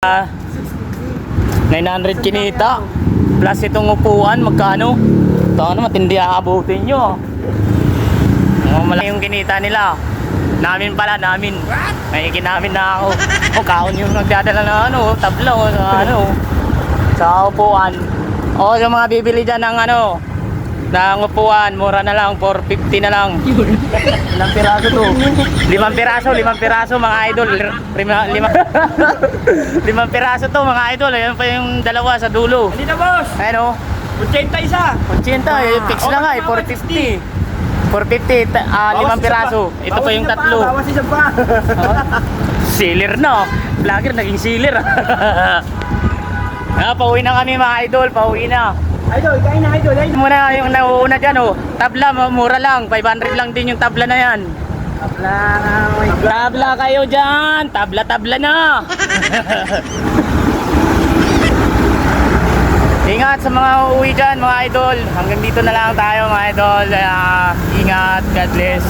900 kinita plus itong upuan magkano? Ito ano matindi aabutin nyo. Malaki yung kinita nila. Namin pala, namin. May kinamin na ako. O kaon yung nagdadala na ano, tabla o sa ano, sa upuan. O sa mga bibili dyan ng ano, ng upuan, mura na lang, 450 na lang. Ilang piraso to? 5 piraso mga idol. 5 piraso to mga idol. Ayan pa yung dalawa sa dulo. Hindi na, boss. Ayan o. 81 isa. 80, fix lang nga eh, 450. 450, 5 piraso. Ito pa yung tatlo. Bawas isa pa. Sealer na. Vlogger naging sealer. Pauwi na kami mga idol, pauwi na. Idol, kain na idol. Muna yung nauuna dyan oh. Tabla, mura lang. 500 lang din yung tabla na yan. Tabla kayo dyan. Tabla na. Ingat sa mga uuwi dyan mga idol. Hanggang dito na lang tayo mga idol. Ingat, God bless.